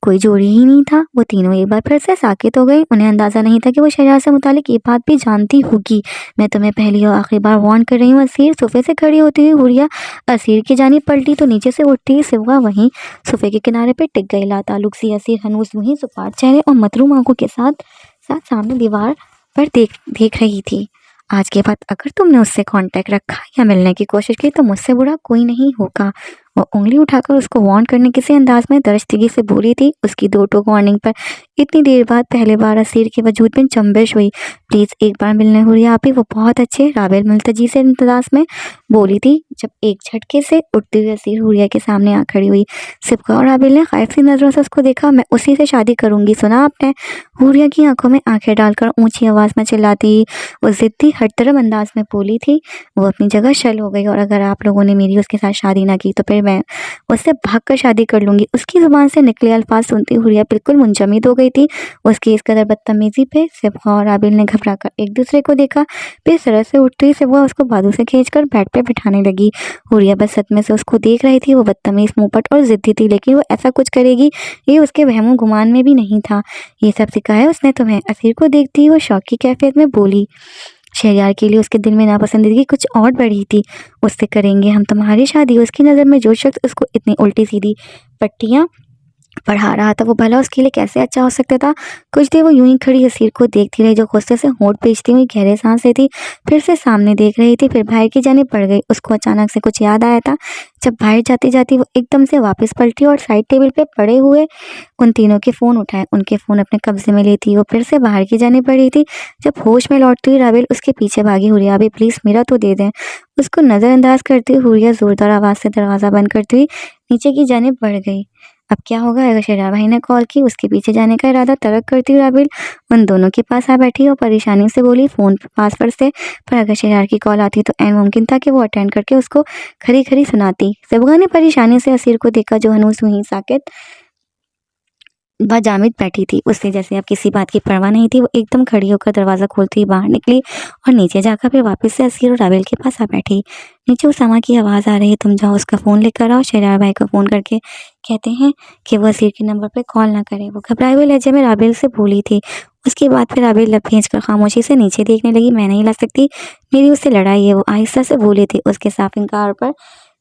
कोई जोड़ी ही नहीं था। वो तीनों एक बार फिर से साकित हो गई। उन्हें अंदाज़ा नहीं था कि वो शहरयार से मुतालिक ये बात भी जानती होगी। मैं तुम्हें पहली और आखिरी बार वार्न कर रही हूँ असीर। सोफे से खड़ी होती हुई हुरिया असीर की जानिब पलटी तो नीचे से उठती ही सिवा वहीं सोफे के किनारे पर टिक गई। लाताल्लुक सी असीर हनूस वहीं सुपाट चेहरे और मतरूम आंखों के साथ साथ सामने दीवार पर देख रही थी। आज के बाद अगर तुमने उससे कांटेक्ट रखा या मिलने की कोशिश की तो मुझसे बुरा कोई नहीं होगा। वो उंगली उठाकर उसको वार्न करने किसी अंदाज में दरजदगी से बोली थी। उसकी दो टोक वार्निंग पर इतनी देर बाद पहले बार असीर के वजूद में चंबिश हुई। प्लीज़ एक बार मिलने हुरिया आप ही, वो बहुत अच्छे। राबेल मुल्तजी से इंतजाज में बोली थी जब एक झटके से उठती हुई असीर हुरिया के सामने आ खड़ी हुई। सिब्का और राबेल ने खैफ सी नज़रों से उसको देखा। मैं उसी से शादी करूंगी, सुना आपने? हुरिया की आंखों में आंखें डालकर ऊंची आवाज़ में चिल्लाती वो ज़िद्दी हरतरम अंदाज में बोली थी। वो अपनी जगह शल हो गई, और अगर आप लोगों ने मेरी उसके साथ शादी ना की तो फिर मैं उससे भागकर शादी कर लूंगी। उसकी जुबान से निकले अल्फाज सुनती हुरिया बिल्कुल मुंजमद हो गई थी। उसकी इस कदर बदतमीजी पे सिब्गा और आबिल ने घबरा कर एक दूसरे को देखा। फिर सड़क से उठते ही सिब्गा उसको बाजू से खींचकर बेड पे बिठाने लगी। हुरिया बस सदमे से उसको देख रही थी। वो बदतमीज, मुंहपट और जिद्दी थी, लेकिन वो ऐसा कुछ करेगी ये उसके वहमो गुमान में भी नहीं था। ये सब सिखाया उसने तुम्हें? असीर को देखती ही वो शौक की कैफियत में बोली। शहरयार के लिए उसके दिल में नापसंदीदगी कुछ और बढ़ी थी। उससे करेंगे हम तुम्हारी शादी। उसकी नज़र में जो शख्स उसको इतनी उल्टी सीधी पट्टियाँ पढ़ा रहा था वो भला उसके लिए कैसे अच्छा हो सकता था। कुछ देर वो यूं ही खड़ी असीर को देखती रही, जो गुस्से से होंठ पीछती हुई गहरे सांस लेती, फिर से सामने देख रही थी, फिर बाहर की जानिब बढ़ गई। उसको अचानक से कुछ याद आया था। जब बाहर जाती जाती वो एकदम से वापस पलटी और साइड टेबल पे पड़े हुए उन तीनों के फ़ोन उठाए। उनके फ़ोन अपने कब्जे में लेती वो फिर से बाहर की जानिब बढ़ी थी। जब होश में लौटती हुई राबेल उसके पीछे भागी। हुरिया अभी प्लीज़ मेरा तो दे दें। उसको नज़रअंदाज करती हुई हुरिया ज़ोरदार आवाज़ से दरवाज़ा बंद करती हुई नीचे की जानिब बढ़ गई। अब क्या होगा? अगर शहरयार भाई ने कॉल की, उसके पीछे जाने का इरादा तर्क करती हुई राबेल उन दोनों के पास आ बैठी और परेशानी से बोली, फ़ोन पासवर्ड से। पर अगर शहरयार की कॉल आती तो ऐन मुमकिन था कि वो अटेंड करके उसको खरी खरी सुनाती। सिब्गा ने परेशानी से असीर को देखा, जो हनूस वहीं साकित जामिद बैठी थी। उससे जैसे अब किसी बात की परवाह नहीं थी। वो एकदम खड़ी होकर दरवाज़ा खोलती बाहर निकली और नीचे जाकर फिर वापस से असीर और राबेल के पास आ बैठी। नीचे उसामा की आवाज़ आ रही है, तुम जाओ उसका फ़ोन लेकर आओ। शहरयार भाई को फ़ोन करके कहते हैं कि वो असीर के नंबर पर कॉल ना करे। वो घबराए हुए लहजे में राबेल से बोली थी। उसके बाद फिर राबेल लब खींच कर खामोशी से नीचे देखने लगी। मैं नहीं ला सकती, मेरी उससे लड़ाई है, वो आहिस्ता से बोली थी। उसके साफ इनकार पर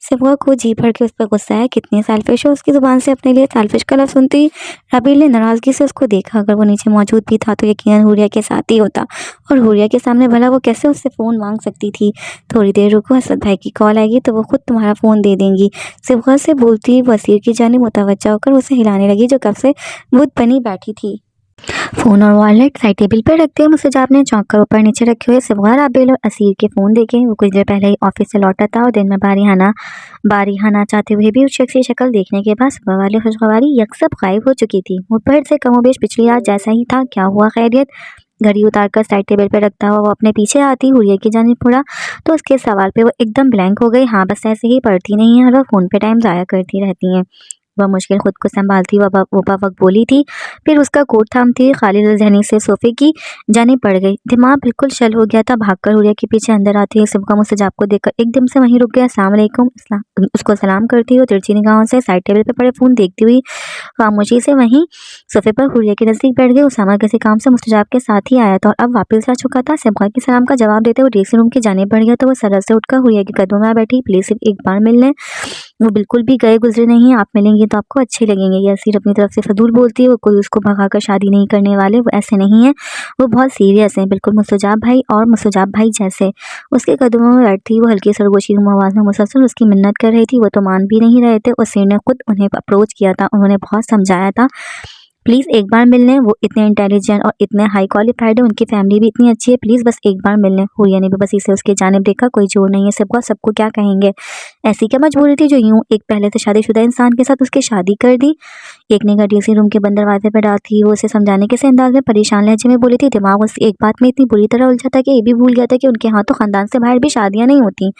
सिब्गा को जी भर के उस पर गुस्सा है। कितनी सालफिश हो। उसकी ज़ुबान से अपने लिए सालफिश का लफ्ज़ सुनती राबेल ने नाराज़गी से उसको देखा। अगर वो नीचे मौजूद भी था तो यकीनन हुरिया के साथ ही होता, और हुरिया के सामने भला वो कैसे उससे फ़ोन मांग सकती थी। थोड़ी देर रुको, असद भाई की कॉल आएगी तो वो खुद तुम्हारा फ़ोन दे देंगी। सिब्गा से बोलती वसीर की जानिब मुतवज्जा होकर उसे हिलाने लगी, जो कब से बुत बनी बैठी थी। फ़ोन और वॉलेट साइड टेबल पर रखते हुए मुस्तजाब ने चौंक कर ऊपर नीचे रखे हुए सिब्गा, राबेल और असीर के फ़ोन देखे। वो कुछ देर पहले ही ऑफिस से लौटा था और दिन में बारी चाहते हुए भी उस शख्स की शक्ल देखने के बाद सुबह वाली खुशगवारी यकसब गायब हो चुकी थी। मुठभर से कमोबेश पिछली रात जैसा ही था। क्या हुआ खैरियत? घड़ी उतारकर साइड टेबल पर रखता हुआ वो अपने पीछे आती हुरिया की जानिब मुड़ा तो उसके सवाल पे वो एकदम ब्लैंक हो गई। हाँ, बस ऐसे ही पढ़ती नहीं है और वह फ़ोन पे टाइम ज़ाया करती रहती हैं। वह मुश्किल खुद को संभालती वो वक्त बोली थी, फिर उसका कोट थामती खालिद जहनी से सोफे की जानिब बढ़ गई। दिमाग बिल्कुल शल हो गया था। भागकर हुरिया के पीछे अंदर आती है सिब्गा मुस्तजाब को देखकर एकदम से वहीं रुक गया। अस्सलाम वालेकुम, उसको सलाम करती हुई तिरछी निगाहों से साइड टेबल पर पड़े फ़ोन देखती हुई खामोशी से वहीं सोफे पर हुरिया के नज़दीक बैठ गई। उसामा किसी काम से मुस्तजाब के साथ ही आया था और अब वापस आ चुका था। सिब्गा के सलाम का जवाब देते हुए ड्रेसिंग रूम की जानिब बढ़ गया तो वह सरल से उठकर हुरिया के कदमों में आ बैठी। प्लीज़ सिर्फ एक बार मिल लें। वो बिल्कुल भी गए गुजरे नहीं हैं, आप मिलेंगी तो आपको अच्छे लगेंगे। ये असीर अपनी तरफ से फजूल बोलती है, वो कोई उसको भगाकर शादी नहीं करने वाले, वो ऐसे नहीं है, वो बहुत सीरियस हैं, बिल्कुल मुस्तजाब भाई और मुस्तजाब भाई जैसे। उसके कदमों में बैठती वो हल्की सरगोशी आवाज़ में मुसलसल उसकी मिन्नत कर रही थी, वो तो मान भी नहीं रहे थे। असीर ने खुद उन्हें अप्रोच किया था, उन्होंने बहुत समझाया था प्लीज़ एक बार मिल लें, वो इतने इंटेलिजेंट और इतने हाई क्वालिफाइड है, उनकी फैमिली भी इतनी अच्छी है, प्लीज़ बस एक बार मिल लें। हुरिया ने भी बस इसे उसकी जानिब देखा, कोई जोर नहीं है सबको क्या कहेंगे। ऐसी क्या मजबूरी थी जो यूं एक पहले से शादीशुदा इंसान के साथ उसकी शादी कर दी। एक निगाह ड्रेसिंग रूम के बंद दरवाजे पर डालती वो उसे समझाने के से अंदाज में परेशान लहजे में बोली थी। दिमाग उस एक बात में इतनी बुरी तरह उलझा था कि ये भी भूल गया था कि उनके यहाँ तो खानदान से बाहर भी शादियां नहीं होती।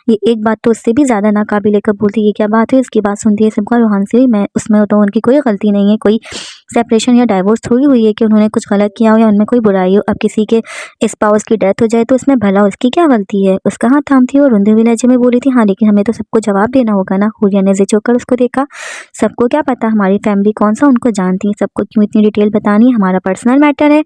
ये एक बात तो उससे भी ज्यादा नाकाबिले कबूल थी। ये क्या बात हुई? इसकी बात सुनती है सिमका रूहान से, मैं उसमें तो उनकी कोई गलती नहीं है, कोई सेपरेशन या डाइवोर्स थोड़ी हुई है कि उन्होंने कुछ गलत किया हो या उनमें कोई बुराई हो। अब किसी के स्पाउस की डेथ हो जाए तो उसमें भला उसकी क्या गलती है? उसका हाथ थामती और रुंधे हुए लहजे में बोली थी, हाँ लेकिन हमें तो सबको जवाब देना होगा ना। हुरिया ने जिद होकर उसको देखा, सबको क्या पता हमारी फैमिली कौन सा उनको जानती है, सबको क्यों इतनी डिटेल बतानी है, हमारा पर्सनल मैटर है।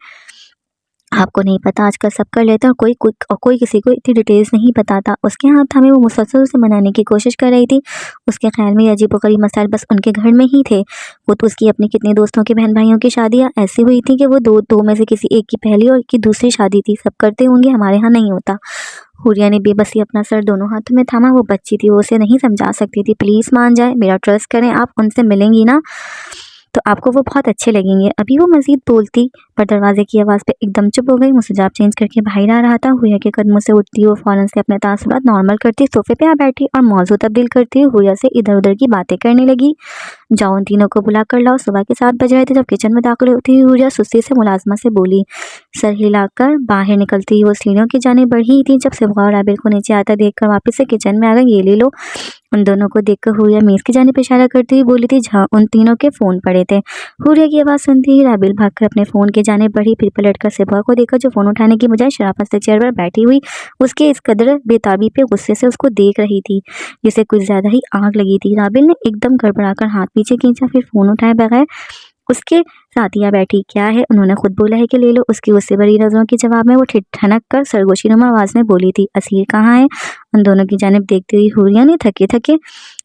आपको नहीं पता आजकल सब कर लेते हैं और कोई किसी को इतनी डिटेल्स नहीं बताता। उसके हाथ थामे वो मुसलसल उसे मनाने की कोशिश कर रही थी। उसके ख्याल में ये अजीबोगरीब मसाइल बस उनके घर में ही थे। वो तो उसकी अपनी कितने दोस्तों के बहन भाइयों की शादियाँ ऐसी हुई थी कि वो दो में से किसी एक की पहली और एक की दूसरी शादी थी। सब करते होंगे, हमारे यहाँ नहीं होता। हुरिया ने बेबसी अपना सर दोनों हाथों में थामा। वो बच्ची थी, वो उसे नहीं समझा सकती थी। प्लीज़ मान जाए, मेरा ट्रस्ट करें, आप उनसे मिलेंगी ना तो आपको वो बहुत अच्छे लगेंगे। अभी वो मजीद बोलती पर दरवाजे की आवाज़ पे एकदम चुप हो गई। मुस्तजाब चेंज करके बाहर आ रहा था। हुरिया के कदमों से उठती वो फौरन से अपने तासुरात नॉर्मल करती सोफे पे आ बैठी और मौजू तब्दील करती हुरिया से इधर उधर की बातें करने लगी। जाओ उन तीनों को बुला कर लाओ। सुबह के 7 बज रहे थे जब किचन में दाखिल होती हुई हुरिया सुस्ती से मुलाजमा से बोली। सर हिलाकर बाहर निकलती वो सीढ़ियों की जाने बढ़ी थी जब सिबगा और आबिल को नीचे आता देखकर वापस से किचन में आ गई। ये ले लो। उन दोनों को देखकर हुरिया मेज़ की जानिब इशारा करती हुई बोली थी जहाँ उन तीनों के फ़ोन पड़े थे। हुरिया की आवाज़ सुनती ही राबिल भागकर अपने फ़ोन की जानिब बढ़ी, फिर पलटकर सिबगा को देखा जो फ़ोन उठाने की बजाय शराफत से चेयर पर बैठी हुई उसके इस कदर बेताबी पे गुस्से से उसको देख रही थी जिसे कुछ ज़्यादा ही आग लगी थी। राबिल ने एकदम गड़बड़ाकर हाथ पीछे खींचा, फिर फ़ोन उठाए बगैर उसके साथिया बैठी। क्या है? उन्होंने खुद बोला है कि ले लो। उसकी उससे बड़ी नजरों के जवाब में वो ठिठक कर सरगोशीनुमा आवाज में बोली थी। असीर कहाँ है? उन दोनों की जानिब देखती हुई हुरिया ने थके थके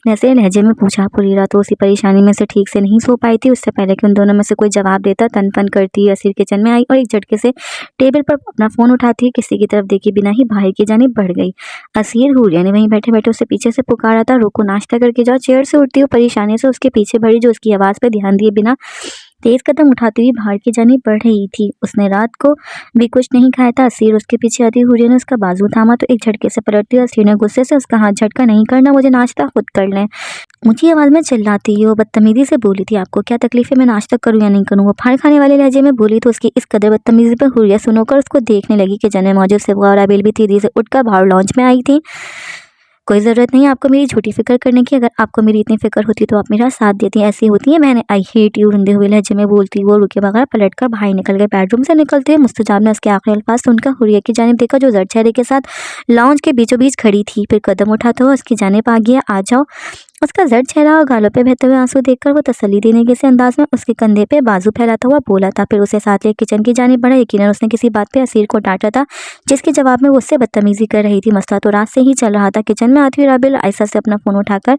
ऐसे लहजे में पूछा। पूरी रात तो उसी परेशानी में से ठीक से नहीं सो पाई थी। उससे पहले कि उन दोनों में से कोई जवाब देता तन पन करती असीर किचन में आई और एक झटके से टेबल पर अपना फोन उठाती किसी की तरफ देखे बिना ही बाहर की जानिब बढ़ गई। असीर, हुरिया ने वहीं बैठे बैठे उससे पीछे से पुकारा था, रुको, नाश्ता करके जाओ। चेयर से उठती हुई परेशानी से उसके पीछे बढ़ी जो उसकी आवाज़ पर ध्यान दिए बिना तेज कदम उठाती हुई बाहर की जानिब बढ़ रही थी। उसने रात को भी कुछ नहीं खाया था। असीर उसके पीछे आती हुई ने उसका बाजू थामा तो एक झटके से पलटती हुई असीर ने गुस्से से उसका हाथ झटका, नहीं करना, मुझे नाश्ता खुद कर लें। ऊंची आवाज में चिल्लाती वो बदतमीजी से बोली थी, आपको क्या तकलीफ है मैं नाश्ता करूं या नहीं करूं? वो फाड़ खाने वाले लहजे में बोली तो उसकी इस कदर बदतमीजी पर हुरिया सुनोकर उसको देखने लगी कि जने मौजूद से और आबिल भी तेजी से उठकर बाहर लॉन्च में आई थी। कोई ज़रूरत नहीं आपको मेरी झूठी फिक्र करने की। अगर आपको मेरी इतनी फिक्र होती तो आप मेरा साथ देती। ऐसी होती है मैंने, आई हेट यू, रुंधे हुए लहजे में बोलती वो रुके बगैर पलटकर बाहर निकल गए। बेडरूम से निकलते हुए मुस्तजाब ने उसके आखिरी अल्फाज सुनकर हुरिया की जानिब देखा जो जर्द चेहरे के साथ लॉन्च के बीचों बीच खड़ी थी। फिर कदम उठाते हुए उसकी जानिब आ गया। आ जाओ। उसका जर्द चेहरा और गालों पे बहते हुए आंसू देखकर वो तसल्ली देने के से अंदाज में उसके कंधे पे बाजू फैलाता हुआ बोला था। फिर उसे साथ ले किचन की जानिब बढ़ा। यकीनन उसने किसी बात पे असीर को डांटा था जिसके जवाब में वो उससे बदतमीजी कर रही थी। मसला तो रात से ही चल रहा था। किचन में आती हुई राबिल आयशा से अपना फ़ोन उठाकर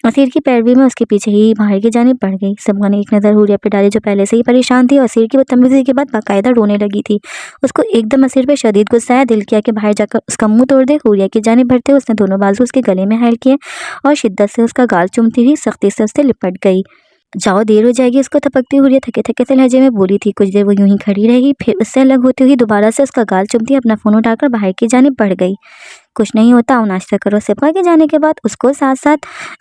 असीर की पैरवी में उसके पीछे ही बाहर की जानिब बढ़ गई। सबा ने एक नज़र हुरिया पे डाली जो पहले से ही परेशान थी और असीर की बदतमीजी के बाद बाकायदा रोने लगी थी। उसको एकदम असीर पे शदीद गुस्सा आया। दिल किया कि बाहर जाकर उसका मुंह तोड़ दे। हुरिया की जानिब बढ़ते उसने दोनों बाजू उसके गले में हायल किए और शिद्दत से उसका गाल चूमती हुई सख्ती से उससे लिपट गई। जाओ, देर हो जाएगी। उसको थपकती हुई थके थके से लहजे में बोली थी। कुछ देर वो यूं ही खड़ी रही, फिर उससे अलग होती हुई दोबारा से उसका गाल चुमती अपना फ़ोन उठाकर बाहर की जानिब बढ़ गई। कुछ नहीं होता, आओ नाश्ता करो। सिपा के जाने के बाद उसको साथ साथ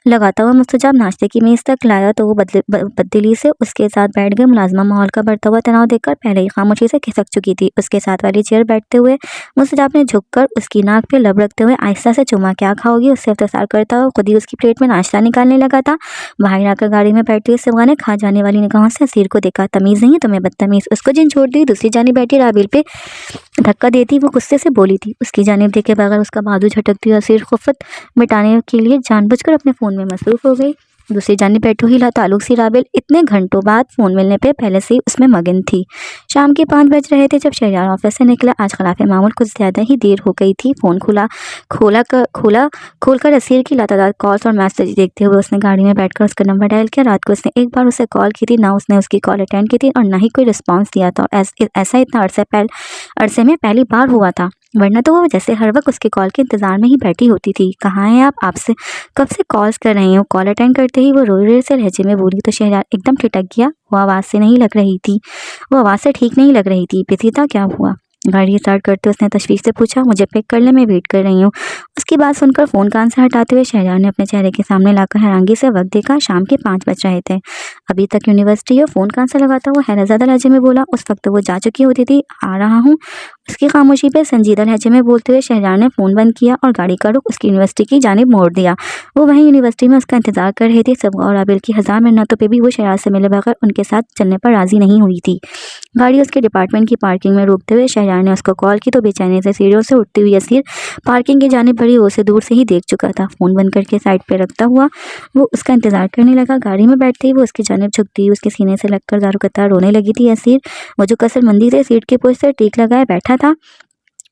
लगाता हुआ मुस्तजाब नाश्ते की मेज़ तक लाया तो वो बददिली से उसके साथ बैठ गए। मुलाजमा माहौल का बढ़ता हुआ तनाव देखकर पहले ही खामोशी से खिसक चुकी थी। उसके साथ वाली चेयर बैठते हुए मुस्तजाब ने झुककर उसकी नाक पे लब रखते हुए आहिस्ता से चुमा। क्या खाओगी? उससे इंतजार करता हुआ खुद ही उसकी प्लेट में नाश्ता निकालने लगा था। बाहर आकर गाड़ी में बैठती हुई सिबगा ने खा जाने वाली निगाहों से असीर को देखा। तमीज़ नहीं है तुम्हें, बदतमीज़। उसको जिन छोड़ दी दूसरी जानिब बैठी राबिल पे धक्का देती वो गुस्से से बोली थी। उसकी जानिब देखे बगैर उसका बाजू झटकती असीर खुफत मिटाने के लिए जानबूझकर अपने फ़ोन में मसरूफ़ हो गई। दूसरी जानिब बैठी हुई ताल्लुक सी राबेल इतने घंटों बाद फ़ोन मिलने पे पहले से ही उसमें मगन थी। शाम के 5 बज रहे थे जब शहरयार ऑफिस से निकला। आज खिलाफ मामूल कुछ ज़्यादा ही देर हो गई थी। फ़ोन खोलकर असीर की लगातार कॉल्स और मैसेज देखते हुए उसने गाड़ी में बैठकर उसका नंबर डायल किया। रात को उसने एक बार उसे कॉल की थी, ना उसने उसकी कॉल अटेंड की थी और ना ही कोई रिस्पॉन्स दिया था। और ऐसा इतना अरसे में पहली बार हुआ था, वरना तो वो जैसे हर वक्त उसके कॉल के इंतज़ार में ही बैठी होती थी। कहाँ हैं आप? आपसे कब से कॉल्स कर रही हूँ। कॉल अटेंड करते ही वो रोए से लहजे में बोली तो शहरयार एकदम ठिठक गया। वो आवाज़ से ठीक नहीं लग रही थी। बिजी था क्या हुआ? गाड़ी स्टार्ट करते उसने तशवीश से पूछा। मुझे पिक कर ले, मैं वेट कर रही हूँ। उसकी बात सुनकर फ़ोन कान से हटाते हुए शहरयार ने अपने चेहरे के सामने लाकर हैरानगी से वक्त देखा। शाम के 5 बज रहे थे। अभी तक यूनिवर्सिटी है। फ़ोन कान से लगाता हुआ हैरतज़दा लहजे में बोला। उस वक्त वो जा चुकी होती थी। आ रहा हूँ। उसकी खामोशी पे संजीदा लहजे में बोलते हुए शहरयार ने फ़ोन बंद किया और गाड़ी का रुख उसकी यूनिवर्सिटी की जानिब मोड़ दिया। वो वहीं यूनिवर्सिटी में उसका इंतजार कर रही थी। सबा और आबिल की हज़ार मिन्नतों पे भी वो शहरयार से मिले बगैर उनके साथ चलने पर राज़ी नहीं हुई थी। गाड़ी उसके डिपार्टमेंट की पार्किंग में रोकते हुए शहरयार ने उसको कॉल की तो बेचैनी से सीढ़ियों से उठती हुई असीर पार्किंग की जानिब बढ़ी। उसे दूर से ही देख चुका था। फ़ोन बंद करके साइड पे रखता हुआ वो उसका इंतजार करने लगा। गाड़ी में बैठते ही वो उसकी जानिब झुकती हुई उसके सीने से लगकर दारुकतार रोने लगी थी। असीर वो जो कसरमंदी से सीट के पोस्ट से टीक लगाए बैठा था,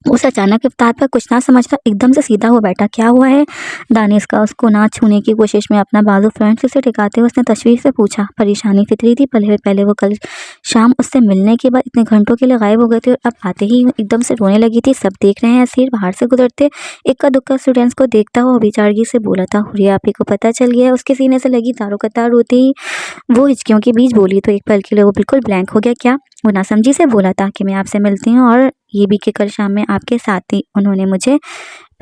उस अचानक इफ्तार पर कुछ ना समझता एकदम से सीधा हो बैठा। क्या हुआ है? दानिश का उसको ना छूने की कोशिश में अपना बाजू फ्रंट से टिकाते हुए उसने तशवीश से पूछा। परेशानी फितरी थी। पहले वो कल शाम उससे मिलने के बाद इतने घंटों के लिए गायब हो गए थे और अब आते ही एकदम से रोने लगी थी। सब देख रहे हैं। असीर बाहर से गुजरते इक्का दुक्का स्टूडेंट्स को देखता हुआ बेचारगी से बोला था। हुरिया आपी को पता चल गया। उसके सीने से लगी तारों कतार रोती ही वो हिचकियों के बीच बोली तो एक पल के लिए वो बिल्कुल ब्लैंक हो गया। क्या? वो नासमझी से बोला था कि मैं आपसे मिलती हूँ और ये भी कि कल शाम में आपके साथ थी। उन्होंने मुझे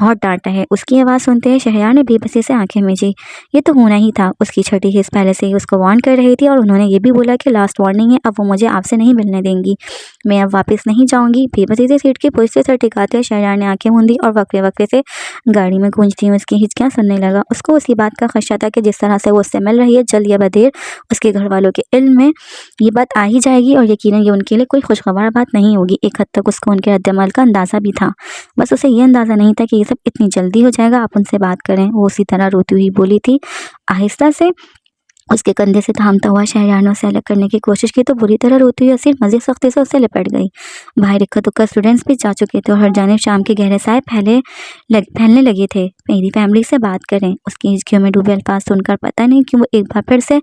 बहुत डांटा है। उसकी आवाज़ सुनते ही शहरयार ने बेबसी से आंखें मीची। ये तो होना ही था। उसकी छठी हिस्स पहले से ही उसको वार्न कर रही थी और उन्होंने ये भी बोला कि लास्ट वार्निंग है, अब वो मुझे आपसे नहीं मिलने देंगी। मैं अब वापस नहीं जाऊंगी। बेबसी से सीट की पुष्ट से टिकाते शहरयार ने आंखें मूंदी और वक्फे वक्फे से गाड़ी में गूंजती हुई उसकी हिचकियाँ सुनने लगा। उसको उसी बात का खदशा था कि जिस तरह से वो उससे मिल रही है, जल्द या बदेर उसके घर वालों के इल्म में ये बात आ ही जाएगी और यकीनन ये उनके लिए कोई खुशखबर बात नहीं होगी। एक हद तक उसको उनके रद्द-ए-अमल का अंदाज़ा भी था। बस उसे ये अंदाज़ा नहीं था कि ये सब इतनी जल्दी हो जाएगा। आप उनसे बात करें। वो उसी तरह रोती हुई बोली थी। आहिस्ता से उसके कंधे से थामता हुआ शहरयार ने उसे अलग करने की कोशिश की तो बुरी तरह रोती हुई असीर मज़ीद सख्ती से उससे लिपट गई। बाहर इक्का दुक्का स्टूडेंट्स भी जा चुके थे और हर जानिब शाम के गहरे साए फैलने लगे थे। मेरी फैमिली से बात करें। उसकी हिचकियों में डूबे अल्फाज सुनकर पता नहीं क्यों वो एक बार फिर से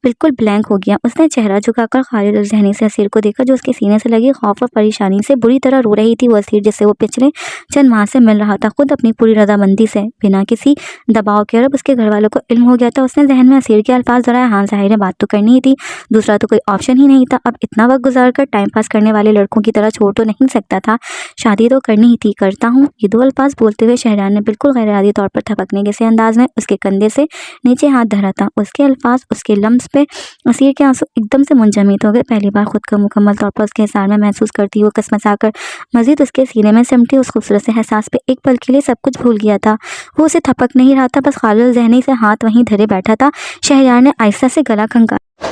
बिल्कुल ब्लैंक हो गया। उसने चेहरा झुकाकर खालिद और जहनी से असीर को देखा जो उसके सीने से लगी खौफ और परेशानी से बुरी तरह रो रही थी। वो असीर जिससे वो पिछले चंद माह से मिल रहा था, खुद अपनी पूरी रजामंदी से बिना किसी दबाव के। और अब उसके घर वालों को इल्म हो गया था। उसने जहन में असीर के अल्फाज दोहराए। हाँ ज़ाहिर है बात तो करनी ही थी, दूसरा तो कोई ऑप्शन ही नहीं था। अब इतना वक्त गुजार कर टाइम पास करने वाले लड़कों की तरह छोड़ तो नहीं सकता था। शादी तो करनी ही थी। करता हूँ। ये दो अल्फाज बोलते हुए शहरयार ने बिल्कुल गैर इरादी तौर पर थपकने के से अंदाज में उसके कंधे से नीचे हाथ धरा था। उसके अल्फाज, उसके लम्स पे असीर के आंसू एकदम से मुंजमद हो गए। पहली बार खुद को मुकम्मल तौर पर उसके हिसार में महसूस करती हुई कसमसाकर मजीद उसके सीने में सिमटी उस खूबसूरत से एहसास पे एक पल के लिए सब कुछ भूल गया था। वो उसे थपक नहीं रहा था, बस खालिद जहनी से हाथ वहीं धरे बैठा था। शहरयार ने आहिस्ता से गला खंगाला।